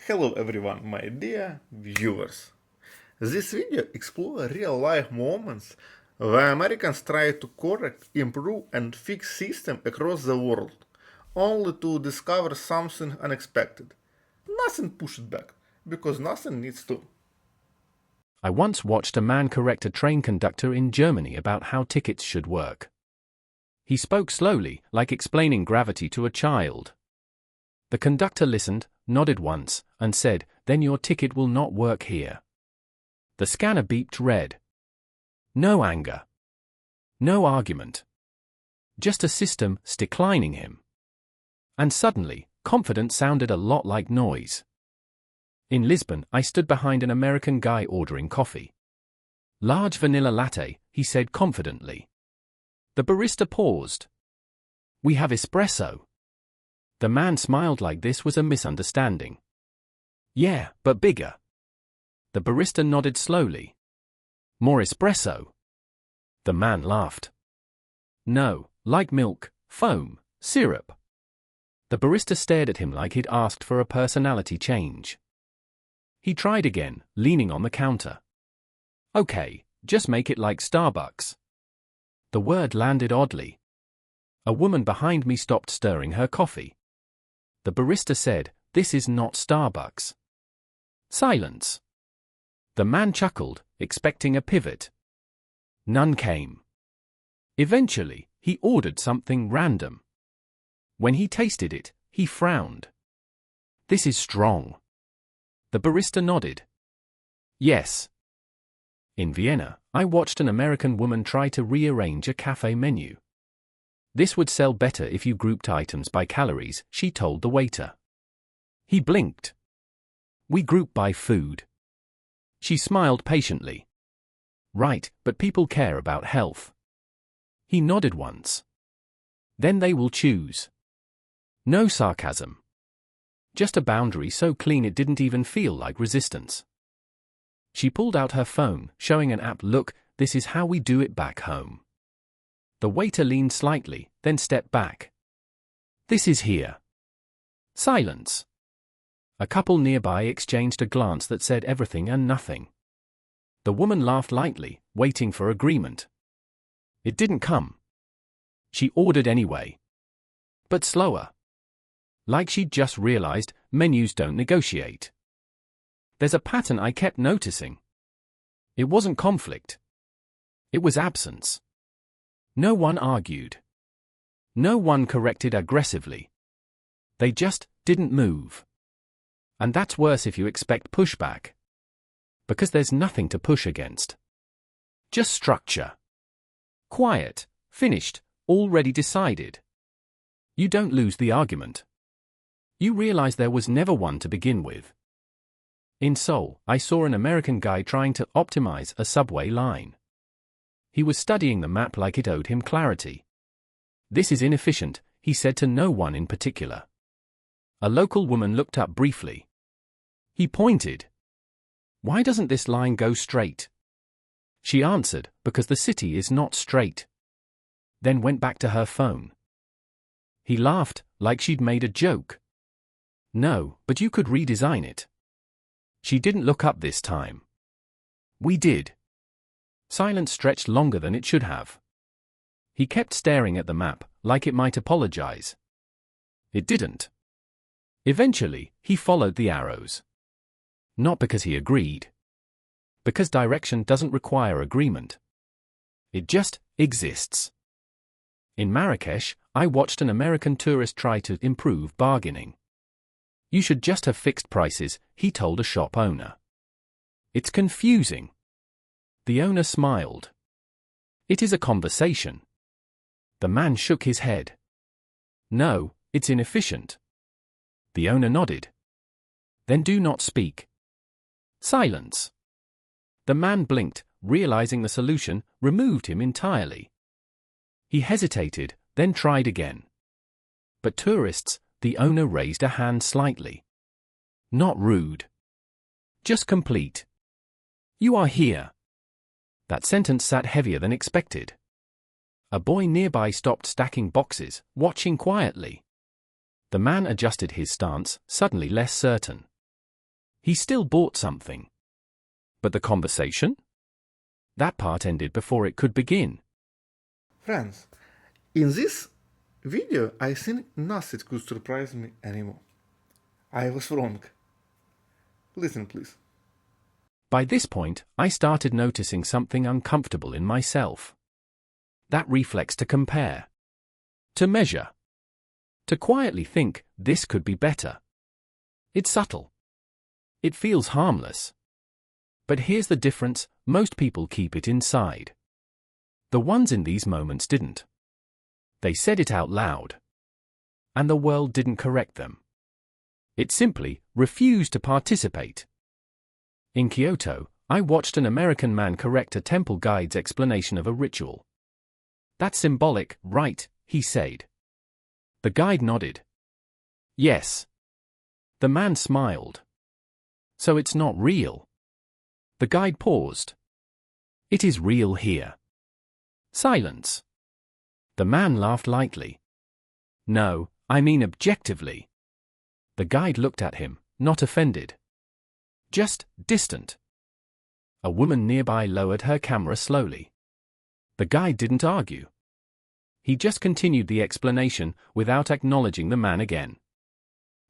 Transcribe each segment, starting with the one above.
Hello everyone, my dear viewers. This video explores real-life moments where Americans try to correct, improve and fix systems across the world, only to discover something unexpected. Nothing pushed back, because nothing needs to. I once watched a man correct a train conductor in Germany about how tickets should work. He spoke slowly, like explaining gravity to a child. The conductor listened, nodded once, and said, "Then your ticket will not work here." The scanner beeped red. No anger. No argument. Just a system declining him. And suddenly, confidence sounded a lot like noise. In Lisbon, I stood behind an American guy ordering coffee. "Large vanilla latte," he said confidently. The barista paused. "We have espresso." The man smiled like this was a misunderstanding. "Yeah, but bigger." The barista nodded slowly. "More espresso." The man laughed. "No, like milk, foam, syrup." The barista stared at him like he'd asked for a personality change. He tried again, leaning on the counter. "Okay, just make it like Starbucks." The word landed oddly. A woman behind me stopped stirring her coffee. The barista said, "This is not Starbucks." Silence. The man chuckled, expecting a pivot. None came. Eventually, he ordered something random. When he tasted it, he frowned. "This is strong." The barista nodded. "Yes." In Vienna, I watched an American woman try to rearrange a cafe menu. "This would sell better if you grouped items by calories," she told the waiter. He blinked. "We group by food." She smiled patiently. "Right, but people care about health." He nodded once. "Then they will choose." No sarcasm. Just a boundary so clean it didn't even feel like resistance. She pulled out her phone, showing an app. "Look, this is how we do it back home." The waiter leaned slightly, then stepped back. "This is here." Silence. A couple nearby exchanged a glance that said everything and nothing. The woman laughed lightly, waiting for agreement. It didn't come. She ordered anyway. But slower. Like she'd just realized, menus don't negotiate. There's a pattern I kept noticing. It wasn't conflict. It was absence. No one argued. No one corrected aggressively. They just didn't move. And that's worse if you expect pushback. Because there's nothing to push against. Just structure. Quiet, finished, already decided. You don't lose the argument. You realize there was never one to begin with. In Seoul, I saw an American guy trying to optimize a subway line. He was studying the map like it owed him clarity. "This is inefficient," he said to no one in particular. A local woman looked up briefly. He pointed. "Why doesn't this line go straight?" She answered, "Because the city is not straight." Then went back to her phone. He laughed, like she'd made a joke. "No, but you could redesign it." She didn't look up this time. We did. Silence stretched longer than it should have. He kept staring at the map, like it might apologize. It didn't. Eventually, he followed the arrows. Not because he agreed. Because direction doesn't require agreement. It just exists. In Marrakesh, I watched an American tourist try to improve bargaining. "You should just have fixed prices," he told a shop owner. "It's confusing." The owner smiled. "It is a conversation." The man shook his head. "No, it's inefficient." The owner nodded. "Then do not speak." Silence. The man blinked, realizing the solution removed him entirely. He hesitated, then tried again. "But tourists," the owner raised a hand slightly. "Not rude. Just complete. You are here." That sentence sat heavier than expected. A boy nearby stopped stacking boxes, watching quietly. The man adjusted his stance, suddenly less certain. He still bought something. But the conversation? That part ended before it could begin. Friends, in this video I think nothing could surprise me anymore. I was wrong. Listen, please. By this point, I started noticing something uncomfortable in myself. That reflex to compare. To measure. To quietly think, this could be better. It's subtle. It feels harmless. But here's the difference, most people keep it inside. The ones in these moments didn't. They said it out loud. And the world didn't correct them. It simply refused to participate. In Kyoto, I watched an American man correct a temple guide's explanation of a ritual. That's symbolic, right? He said. The guide nodded. Yes. The man smiled. So it's not real. The guide paused. It is real here. Silence. The man laughed lightly. No, I mean objectively. The guide looked at him, not offended. Just distant. A woman nearby lowered her camera slowly. The guide didn't argue. He just continued the explanation without acknowledging the man again.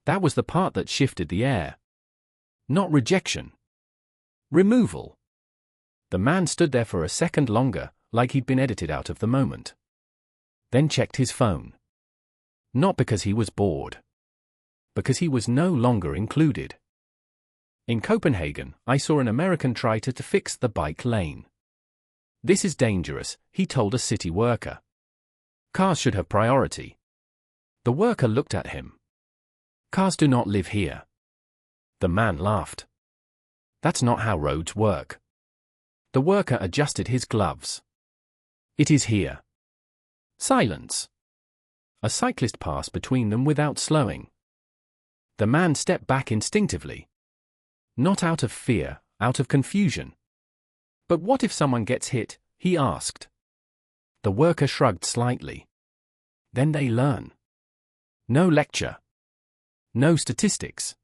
That was the part that shifted the air. Not rejection. Removal. The man stood there for a second longer, like he'd been edited out of the moment. Then checked his phone. Not because he was bored. Because he was no longer included. In Copenhagen, I saw an American try to fix the bike lane. This is dangerous, he told a city worker. Cars should have priority. The worker looked at him. Cars do not live here. The man laughed. That's not how roads work. The worker adjusted his gloves. It is here. Silence. A cyclist passed between them without slowing. The man stepped back instinctively. Not out of fear, out of confusion. But what if someone gets hit? He asked. The worker shrugged slightly. Then they learn. No lecture. No statistics.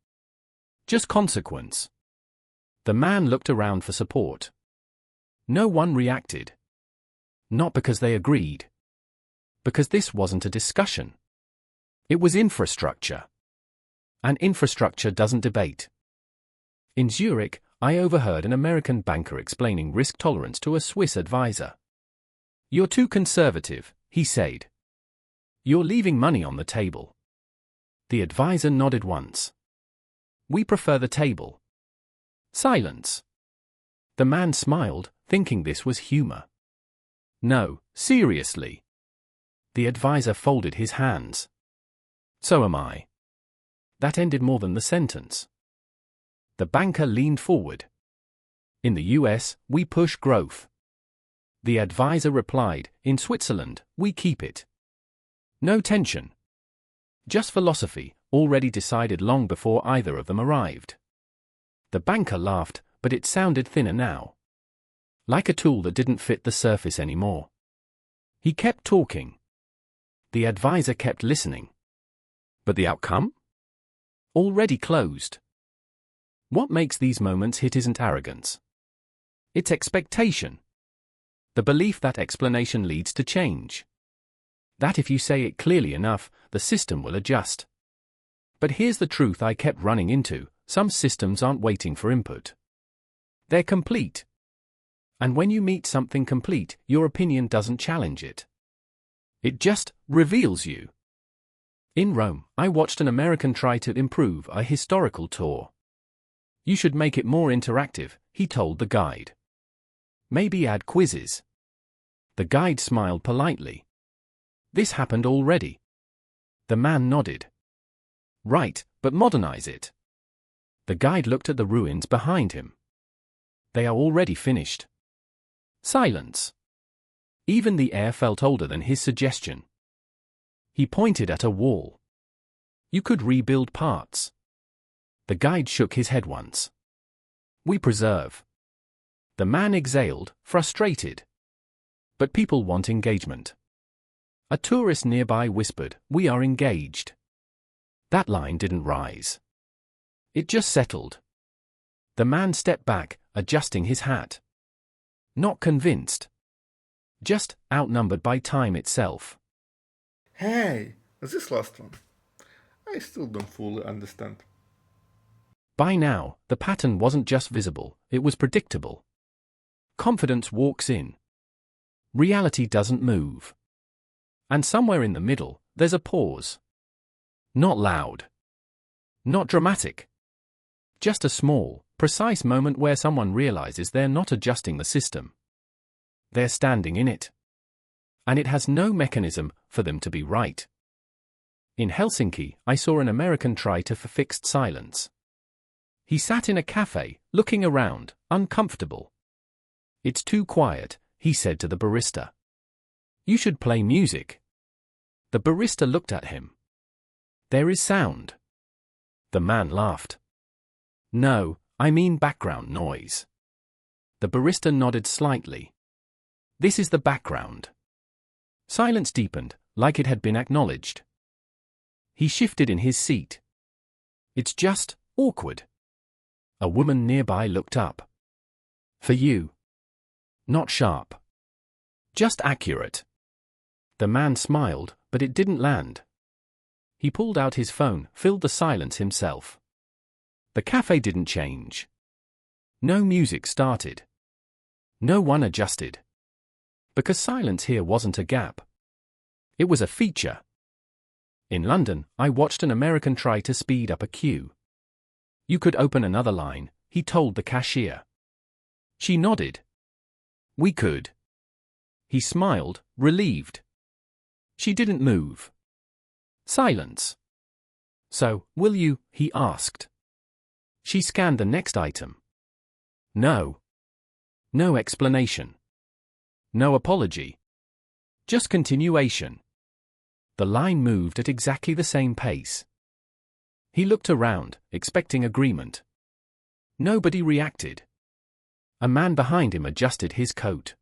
Just consequence. The man looked around for support. No one reacted. Not because they agreed. Because this wasn't a discussion. It was infrastructure. And infrastructure doesn't debate. In Zurich, I overheard an American banker explaining risk tolerance to a Swiss advisor. You're too conservative, he said. You're leaving money on the table. The advisor nodded once. We prefer the table. Silence. The man smiled, thinking this was humor. No, seriously. The advisor folded his hands. So am I. That ended more than the sentence. The banker leaned forward. In the US, we push growth. The advisor replied, in Switzerland, we keep it. No tension. Just philosophy, already decided long before either of them arrived. The banker laughed, but it sounded thinner now. Like a tool that didn't fit the surface anymore. He kept talking. The advisor kept listening. But the outcome? Already closed. What makes these moments hit isn't arrogance. It's expectation. The belief that explanation leads to change. That if you say it clearly enough, the system will adjust. But here's the truth I kept running into, some systems aren't waiting for input. They're complete. And when you meet something complete, your opinion doesn't challenge it. It just reveals you. In Rome, I watched an American try to improve a historical tour. You should make it more interactive, he told the guide. Maybe add quizzes. The guide smiled politely. This happened already. The man nodded. Right, but modernize it. The guide looked at the ruins behind him. They are already finished. Silence. Even the air felt older than his suggestion. He pointed at a wall. You could rebuild parts. The guide shook his head once. We preserve. The man exhaled, frustrated. But people want engagement. A tourist nearby whispered, we are engaged. That line didn't rise. It just settled. The man stepped back, adjusting his hat. Not convinced. Just outnumbered by time itself. Hey, this last one. I still don't fully understand. By now, the pattern wasn't just visible, it was predictable. Confidence walks in. Reality doesn't move. And somewhere in the middle, there's a pause. Not loud. Not dramatic. Just a small, precise moment where someone realizes they're not adjusting the system. They're standing in it. And it has no mechanism for them to be right. In Helsinki, I saw an American try to fix silence. He sat in a cafe, looking around, uncomfortable. "It's too quiet," he said to the barista. "You should play music." The barista looked at him. "There is sound." The man laughed. "No, I mean background noise." The barista nodded slightly. "This is the background." Silence deepened, like it had been acknowledged. He shifted in his seat. "It's just awkward." A woman nearby looked up. "For you." Not sharp. Just accurate. The man smiled, but it didn't land. He pulled out his phone, filled the silence himself. The cafe didn't change. No music started. No one adjusted. Because silence here wasn't a gap. It was a feature. In London, I watched an American try to speed up a queue. "You could open another line," he told the cashier. She nodded. "We could." He smiled, relieved. She didn't move. Silence. "So, will you?" he asked. She scanned the next item. No. No explanation. No apology. Just continuation. The line moved at exactly the same pace. He looked around, expecting agreement. Nobody reacted. A man behind him adjusted his coat.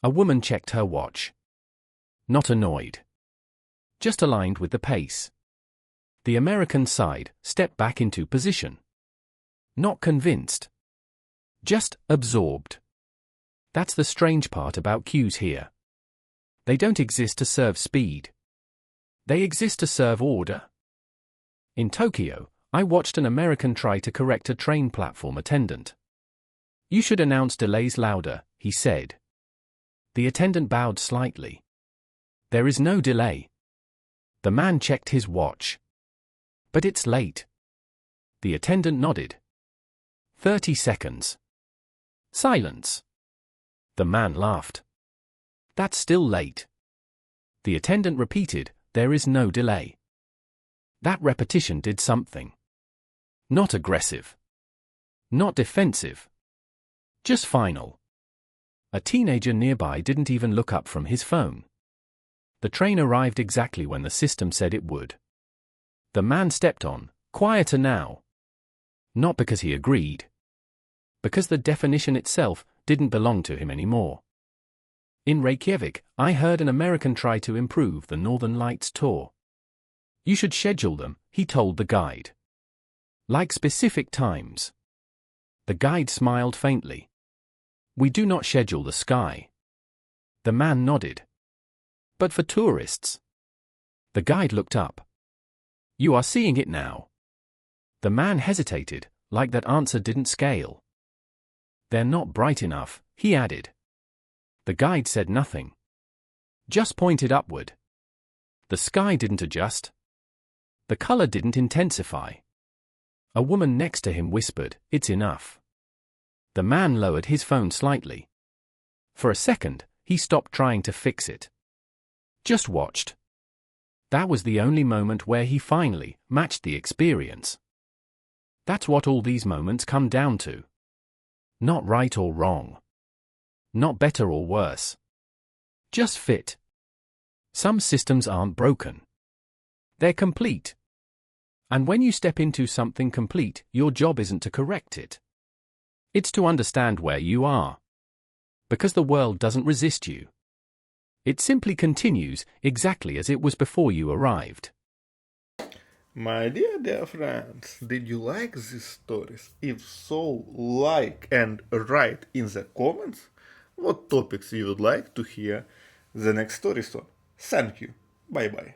A woman checked her watch. Not annoyed. Just aligned with the pace. The American sighed, stepped back into position. Not convinced. Just absorbed. That's the strange part about queues here. They don't exist to serve speed. They exist to serve order. In Tokyo, I watched an American try to correct a train platform attendant. "You should announce delays louder," he said. The attendant bowed slightly. "There is no delay." The man checked his watch. "But it's late." The attendant nodded. 30 seconds. Silence. The man laughed. "That's still late." The attendant repeated, "There is no delay." That repetition did something. Not aggressive. Not defensive. Just final. A teenager nearby didn't even look up from his phone. The train arrived exactly when the system said it would. The man stepped on, "Quieter now." Not because he agreed. Because the definition itself didn't belong to him anymore. In Reykjavik, I heard an American try to improve the Northern Lights tour. "You should schedule them," he told the guide. "Like specific times." The guide smiled faintly. "We do not schedule the sky." The man nodded. "But for tourists." The guide looked up. "You are seeing it now." The man hesitated, like that answer didn't scale. "They're not bright enough," he added. The guide said nothing. Just pointed upward. The sky didn't adjust. The color didn't intensify. A woman next to him whispered, "It's enough." The man lowered his phone slightly. For a second, he stopped trying to fix it. Just watched. That was the only moment where he finally matched the experience. That's what all these moments come down to. Not right or wrong. Not better or worse. Just fit. Some systems aren't broken. They're complete. And when you step into something complete, your job isn't to correct it. It's to understand where you are. Because the world doesn't resist you. It simply continues exactly as it was before you arrived. My dear friends, did you like these stories? If so, like and write in the comments what topics you would like to hear the next story on. Thank you. Bye bye.